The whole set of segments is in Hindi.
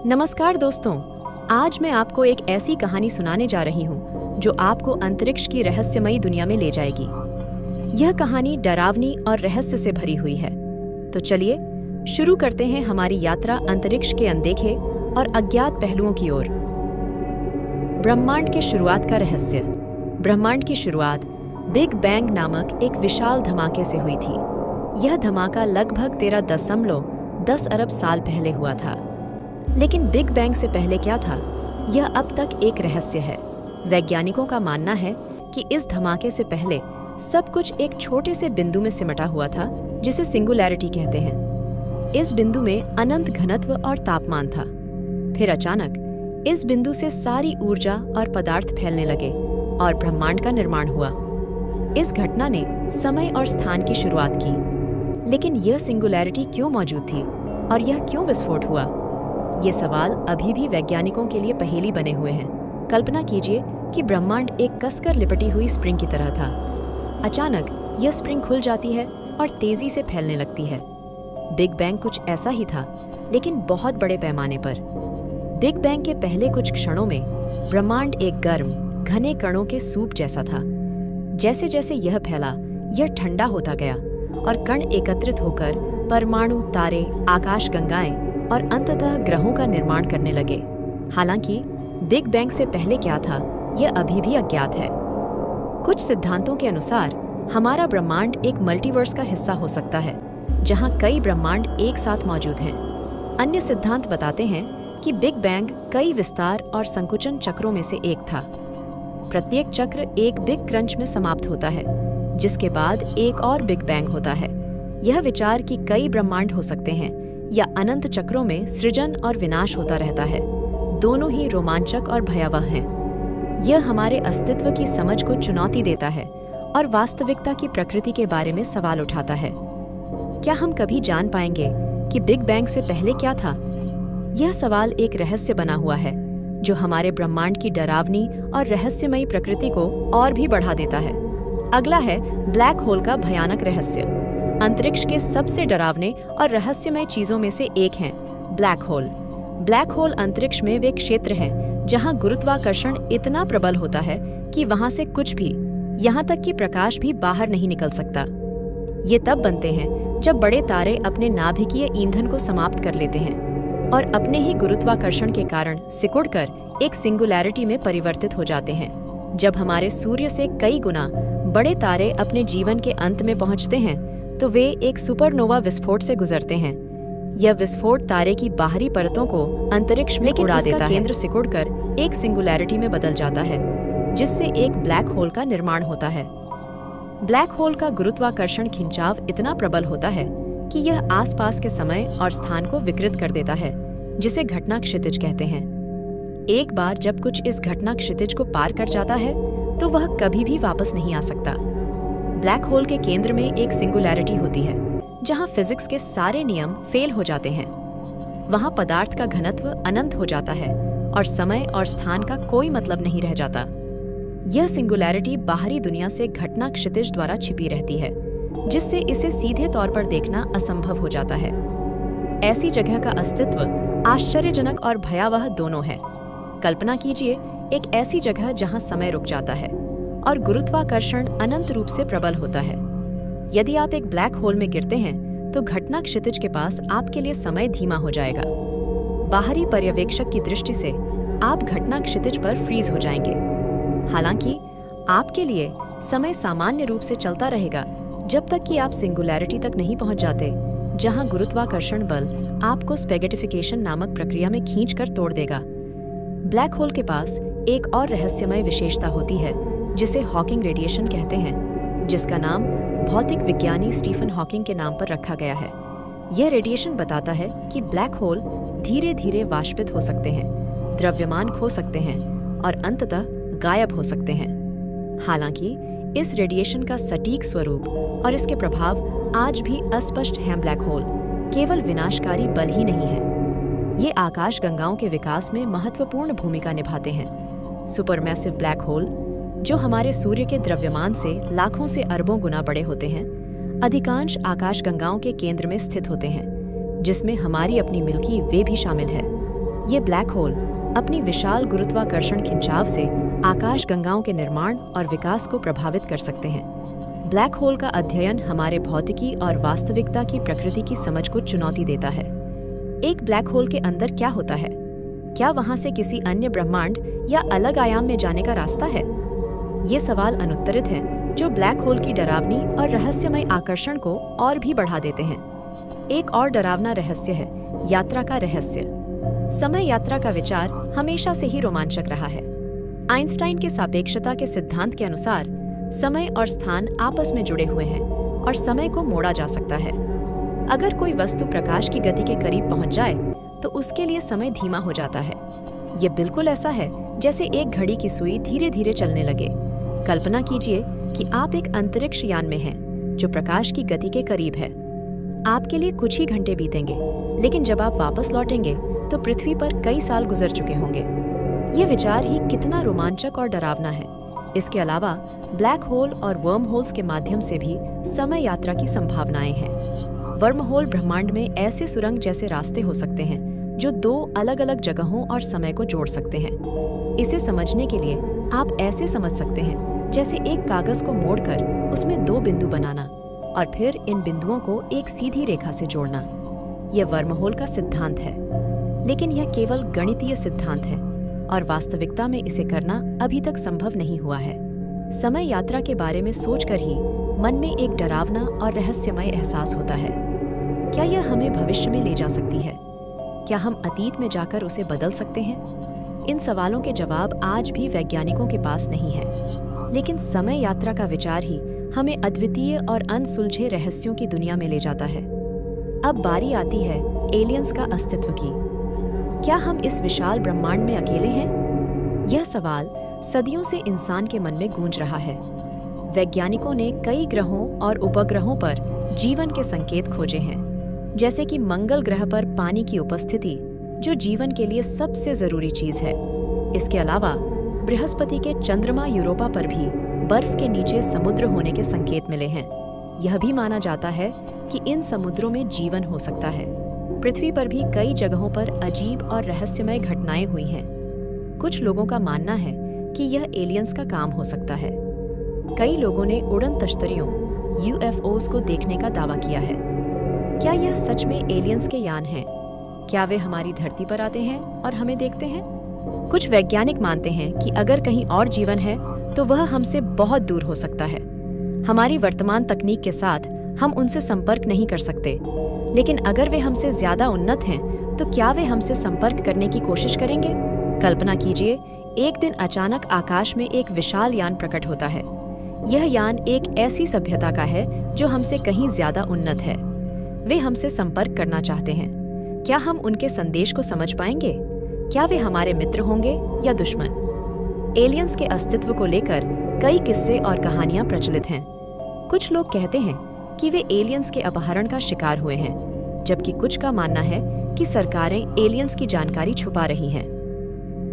नमस्कार दोस्तों, आज मैं आपको एक ऐसी कहानी सुनाने जा रही हूँ जो आपको अंतरिक्ष की रहस्यमयी दुनिया में ले जाएगी। यह कहानी डरावनी और रहस्य से भरी हुई है। तो चलिए शुरू करते हैं हमारी यात्रा अंतरिक्ष के अनदेखे और अज्ञात पहलुओं की ओर। ब्रह्मांड के शुरुआत का रहस्य। ब्रह्मांड की शुरुआत बिग बैंग नामक एक विशाल धमाके से हुई थी। यह धमाका लगभग 13.10 अरब साल पहले हुआ था। लेकिन बिग बैंग से पहले क्या था, यह अब तक एक रहस्य है। वैज्ञानिकों का मानना है कि इस धमाके से पहले सब कुछ एक छोटे से बिंदु में सिमटा हुआ था, जिसे सिंगुलैरिटी कहते हैं। इस बिंदु में अनंत घनत्व और तापमान था। फिर अचानक इस बिंदु से सारी ऊर्जा और पदार्थ फैलने लगे और ब्रह्मांड का निर्माण हुआ। इस घटना ने समय और स्थान की शुरुआत की। लेकिन यह सिंगुलैरिटी क्यों मौजूद थी और यह क्यों विस्फोट हुआ? ये सवाल अभी भी वैज्ञानिकों के लिए पहेली बने हुए हैं। कल्पना कीजिए कि ब्रह्मांड एक कसकर लिपटी हुई स्प्रिंग की तरह था। अचानक यह स्प्रिंग खुल जाती है और तेजी से फैलने लगती है। बिग बैंग कुछ ऐसा ही था, लेकिन बहुत बड़े पैमाने पर। बिग बैंग के पहले कुछ क्षणों में ब्रह्मांड एक गर्म, घने कणों के सूप जैसा था। जैसे जैसे यह फैला, यह ठंडा होता गया और कण एकत्रित होकर परमाणु, तारे, आकाशगंगाएं और अंततः ग्रहों का निर्माण करने लगे। हालांकि बिग बैंग से पहले क्या था, यह अभी भी अज्ञात है। कुछ सिद्धांतों के अनुसार हमारा ब्रह्मांड एक मल्टीवर्स का हिस्सा हो सकता है, जहां कई ब्रह्मांड एक साथ मौजूद हैं। अन्य सिद्धांत बताते हैं कि बिग बैंग कई विस्तार और संकुचन चक्रों में से एक था। प्रत्येक चक्र एक बिग क्रंच में समाप्त होता है, जिसके बाद एक और बिग बैंग होता है। यह विचार कि कई ब्रह्मांड हो सकते हैं या अनंत चक्रों में सृजन और विनाश होता रहता है, दोनों ही रोमांचक और भयावह हैं। यह हमारे अस्तित्व की समझ को चुनौती देता है और वास्तविकता की प्रकृति के बारे में सवाल उठाता है। क्या हम कभी जान पाएंगे कि बिग बैंग से पहले क्या था? यह सवाल एक रहस्य बना हुआ है, जो हमारे ब्रह्मांड की डरावनी और रहस्यमयी प्रकृति को और भी बढ़ा देता है। अगला है ब्लैक होल का भयानक रहस्य। अंतरिक्ष के सबसे डरावने और रहस्यमय चीजों में से एक है ब्लैक होल। ब्लैक होल अंतरिक्ष में वे क्षेत्र हैं जहां गुरुत्वाकर्षण इतना प्रबल होता है कि वहां से कुछ भी, यहां तक कि प्रकाश भी बाहर नहीं निकल सकता। ये तब बनते हैं जब बड़े तारे अपने नाभिकीय ईंधन को समाप्त कर लेते हैं और अपने ही गुरुत्वाकर्षण के कारण सिकुड़कर एक सिंगुलैरिटी में परिवर्तित हो जाते हैं। जब हमारे सूर्य से कई गुना बड़े तारे अपने जीवन के अंत में पहुंचते हैं, तो वे एक सुपरनोवा विस्फोट से गुजरते हैं। यह विस्फोट तारे की बाहरी परतों को अंतरिक्ष में उड़ा देता है। केंद्र सिकुड़कर एक सिंगुलैरिटी में बदल जाता है, जिससे एक ब्लैक होल का निर्माण होता है। ब्लैक होल का गुरुत्वाकर्षण खिंचाव इतना प्रबल होता है कि यह आसपास के समय और स्थान को विकृत कर देता है, जिसे घटना क्षितिज कहते हैं। एक बार जब कुछ इस घटना क्षितिज को पार कर जाता है, तो वह कभी भी वापस नहीं आ सकता। ब्लैक होल के केंद्र में एक सिंगुलैरिटी होती है, जहां फिजिक्स के सारे नियम फेल हो जाते हैं। वहां पदार्थ का घनत्व अनंत हो जाता है और समय और स्थान का कोई मतलब नहीं रह जाता। यह सिंगुलैरिटी बाहरी दुनिया से घटना क्षितिज द्वारा छिपी रहती है, जिससे इसे सीधे तौर पर देखना असंभव हो जाता है। ऐसी जगह का अस्तित्व आश्चर्यजनक और भयावह दोनों है। कल्पना कीजिए एक ऐसी जगह जहां समय रुक जाता है और गुरुत्वाकर्षण अनंत रूप से प्रबल होता है। यदि आप एक ब्लैक होल में गिरते हैं, तो घटना क्षितिज के पास आपके लिए समय धीमा हो जाएगा। बाहरी पर्यवेक्षक की दृष्टि से आप घटना क्षितिज पर फ्रीज हो जाएंगे। हालांकि आपके लिए समय सामान्य रूप से चलता रहेगा, जब तक कि आप सिंगुलैरिटी तक नहीं पहुंच जाते, जहां गुरुत्वाकर्षण बल आपको स्पेगेटिफिकेशन नामक प्रक्रिया में खींचकर तोड़ देगा। ब्लैक होल के पास एक और रहस्यमय विशेषता होती है, जिसे हॉकिंग रेडिएशन कहते हैं, जिसका नाम भौतिक विज्ञानी स्टीफन हॉकिंग के नाम पर रखा गया है। यह रेडिएशन बताता है कि ब्लैक होल धीरे धीरे वाष्पित हो सकते हैं, द्रव्यमान खो सकते हैं और अंततः गायब हो सकते हैं। हालांकि इस रेडिएशन का सटीक स्वरूप और इसके प्रभाव आज भी अस्पष्ट हैं। ब्लैक होल केवल विनाशकारी बल ही नहीं है, ये आकाशगंगाओं के विकास में महत्वपूर्ण भूमिका निभाते हैं। सुपरमैसिव ब्लैक होल, जो हमारे सूर्य के द्रव्यमान से लाखों से अरबों गुना बड़े होते हैं, अधिकांश आकाशगंगाओं के केंद्र में स्थित होते हैं, जिसमें हमारी अपनी मिल्की वे भी शामिल है। ये ब्लैक होल अपनी विशाल गुरुत्वाकर्षण खिंचाव से आकाश गंगाओं के निर्माण और विकास को प्रभावित कर सकते हैं। ब्लैक होल का अध्ययन हमारे भौतिकी और वास्तविकता की प्रकृति की समझ को चुनौती देता है। एक ब्लैक होल के अंदर क्या होता है? क्या वहां से किसी अन्य ब्रह्मांड या अलग आयाम में जाने का रास्ता है? ये सवाल अनुत्तरित हैं, जो ब्लैक होल की डरावनी और रहस्यमय आकर्षण को और भी बढ़ा देते हैं। एक और डरावना रहस्य है यात्रा का रहस्य। समय यात्रा का विचार हमेशा से ही रोमांचक रहा है। आइंस्टाइन के सापेक्षता के सिद्धांत के अनुसार समय और स्थान आपस में जुड़े हुए हैं और समय को मोड़ा जा सकता है। अगर कोई वस्तु प्रकाश की गति के करीब पहुंच जाए तो उसके लिए समय धीमा हो जाता है। ये बिल्कुल ऐसा है जैसे एक घड़ी की सुई धीरे धीरे चलने लगे। कल्पना कीजिए कि आप एक अंतरिक्ष यान में हैं जो प्रकाश की गति के करीब है। आपके लिए कुछ ही घंटे बीतेंगे, लेकिन जब आप वापस लौटेंगे तो पृथ्वी पर कई साल गुजर चुके होंगे। ये विचार ही कितना रोमांचक और डरावना है। इसके अलावा ब्लैक होल और वर्म होल्स के माध्यम से भी समय यात्रा की संभावनाएं हैं। वर्म होल ब्रह्मांड में ऐसे सुरंग जैसे रास्ते हो सकते हैं जो दो अलग अलग जगहों और समय को जोड़ सकते हैं। इसे समझने के लिए आप ऐसे समझ सकते हैं जैसे एक कागज को मोड़कर उसमें दो बिंदु बनाना और फिर इन बिंदुओं को एक सीधी रेखा से जोड़ना। यह वर्म होल का सिद्धांत है, लेकिन यह केवल गणितीय सिद्धांत है और वास्तविकता में इसे करना अभी तक संभव नहीं हुआ है। समय यात्रा के बारे में सोचकर ही मन में एक डरावना और रहस्यमय एहसास होता है। क्या यह हमें भविष्य में ले जा सकती है? क्या हम अतीत में जाकर उसे बदल सकते हैं? इन सवालों के जवाब आज भी वैज्ञानिकों के पास नहीं है, लेकिन समय यात्रा का विचार ही हमें अद्वितीय और अनसुलझे रहस्यों की दुनिया में ले जाता है। अब बारी आती है एलियंस का अस्तित्व की। क्या हम इस विशाल ब्रह्मांड में अकेले हैं? यह सवाल सदियों से इंसान के मन में गूंज रहा है। वैज्ञानिकों ने कई ग्रहों और उपग्रहों पर जीवन के संकेत खोजे हैं, जैसे कि मंगल ग्रह पर पानी की उपस्थिति, जो जीवन के लिए सबसे जरूरी चीज है। इसके अलावा बृहस्पति के चंद्रमा यूरोपा पर भी बर्फ के नीचे समुद्र होने के संकेत मिले हैं। यह भी माना जाता है कि इन समुद्रों में जीवन हो सकता है। पृथ्वी पर भी कई जगहों पर अजीब और रहस्यमय घटनाएं हुई हैं। कुछ लोगों का मानना है कि यह एलियंस का काम हो सकता है। कई लोगों ने उड़न तश्तरियों UFOs को देखने का दावा किया है। क्या यह सच में एलियंस के यान हैं? क्या वे हमारी धरती पर आते हैं और हमें देखते हैं? कुछ वैज्ञानिक मानते हैं कि अगर कहीं और जीवन है तो वह हमसे बहुत दूर हो सकता है। हमारी वर्तमान तकनीक के साथ हम उनसे संपर्क नहीं कर सकते, लेकिन अगर वे हमसे ज्यादा उन्नत हैं तो क्या वे हमसे संपर्क करने की कोशिश करेंगे? कल्पना कीजिए, एक दिन अचानक आकाश में एक विशाल यान प्रकट होता है। यह यान एक ऐसी सभ्यता का है जो हमसे कहीं ज्यादा उन्नत है। वे हमसे संपर्क करना चाहते हैं। क्या हम उनके संदेश को समझ पाएंगे? क्या वे हमारे मित्र होंगे या दुश्मन? एलियंस के अस्तित्व को लेकर कई किस्से और कहानियां प्रचलित हैं। कुछ लोग कहते हैं कि वे एलियंस के अपहरण का शिकार हुए हैं, जबकि कुछ का मानना है कि सरकारें एलियंस की जानकारी छुपा रही हैं।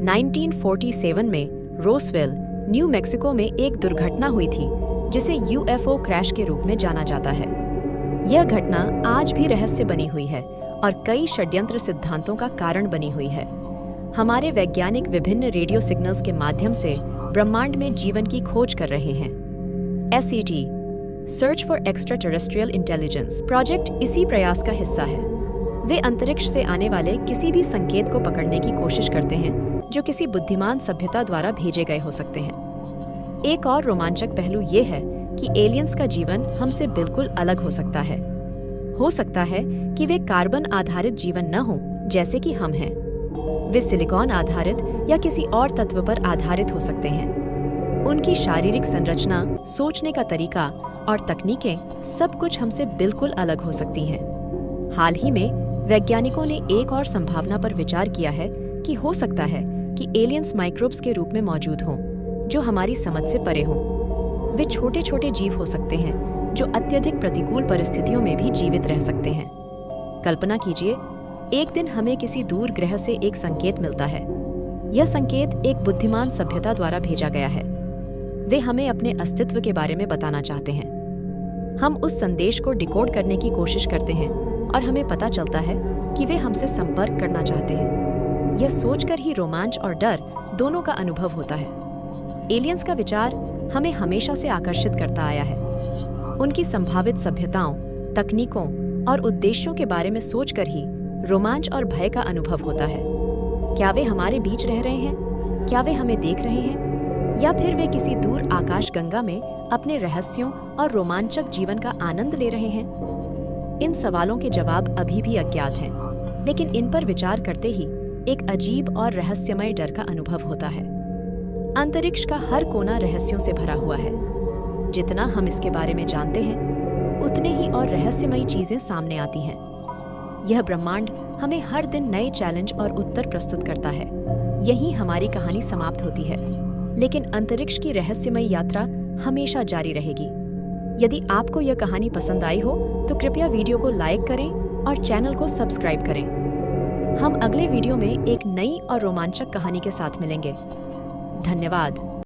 1947 में रोसवेल, न्यू मैक्सिको में एक दुर्घटना हुई थी जिसे UFO क्रैश के रूप में जाना जाता है। यह घटना आज भी रहस्य बनी हुई है और कई षड्यंत्र सिद्धांतों का कारण बनी हुई है। हमारे वैज्ञानिक विभिन्न रेडियो सिग्नल्स के माध्यम से ब्रह्मांड में जीवन की खोज कर रहे हैं। SET, search for extra terrestrial intelligence project इसी प्रयास का हिस्सा है। वे अंतरिक्ष से आने वाले किसी भी संकेत को पकड़ने की कोशिश करते हैं जो किसी बुद्धिमान सभ्यता द्वारा भेजे गए हो सकते हैं। एक और रोमांचक पहलू ये है कि एलियंस का जीवन हमसे बिल्कुल अलग हो सकता है। हो सकता है कि वे कार्बन आधारित जीवन न हो जैसे कि हम हैं। वे सिलिकॉन आधारित या किसी और तत्व पर आधारित हो सकते हैं। उनकी शारीरिक संरचना, सोचने का तरीका और तकनीकें सब कुछ हमसे बिल्कुल अलग हो सकती हैं। हाल ही में वैज्ञानिकों ने एक और संभावना पर विचार किया है कि हो सकता है कि एलियंस माइक्रोब्स के रूप में मौजूद हों, जो हमारी समझ से परे हों। वे छोटे छोटे जीव हो सकते हैं जो अत्यधिक प्रतिकूल परिस्थितियों में भी जीवित रह सकते हैं। कल्पना कीजिए, एक दिन हमें किसी दूर ग्रह से एक संकेत मिलता है। यह संकेत एक बुद्धिमान सभ्यता द्वारा भेजा गया है। वे हमें अपने अस्तित्व के बारे में बताना चाहते हैं। हम उस संदेश को डिकोड करने की कोशिश करते हैं और हमें पता चलता है कि वे हमसे संपर्क करना चाहते हैं। यह सोचकर ही रोमांच और डर दोनों का अनुभव होता है। एलियंस का विचार हमें हमेशा से आकर्षित करता आया है। उनकी संभावित सभ्यताओं, तकनीकों और उद्देश्यों के बारे में सोचकर ही रोमांच और भय का अनुभव होता है। क्या वे हमारे बीच रह रहे हैं? क्या वे हमें देख रहे हैं? या फिर वे किसी दूर आकाशगंगा में अपने रहस्यों और रोमांचक जीवन का आनंद ले रहे हैं? इन सवालों के जवाब अभी भी अज्ञात हैं, लेकिन इन पर विचार करते ही एक अजीब और रहस्यमय डर का अनुभव होता है। अंतरिक्ष का हर कोना रहस्यों से भरा हुआ है। जितना हम इसके बारे में जानते हैं, उतने ही और रहस्यमयी चीजें सामने आती हैं। यह ब्रह्मांड हमें हर दिन नए चैलेंज और उत्तर प्रस्तुत करता है। यहीं हमारी कहानी समाप्त होती है, लेकिन अंतरिक्ष की रहस्यमयी यात्रा हमेशा जारी रहेगी। यदि आपको यह कहानी पसंद आई हो तो कृपया वीडियो को लाइक करें और चैनल को सब्सक्राइब करें। हम अगले वीडियो में एक नई और रोमांचक कहानी के साथ मिलेंगे। धन्यवाद।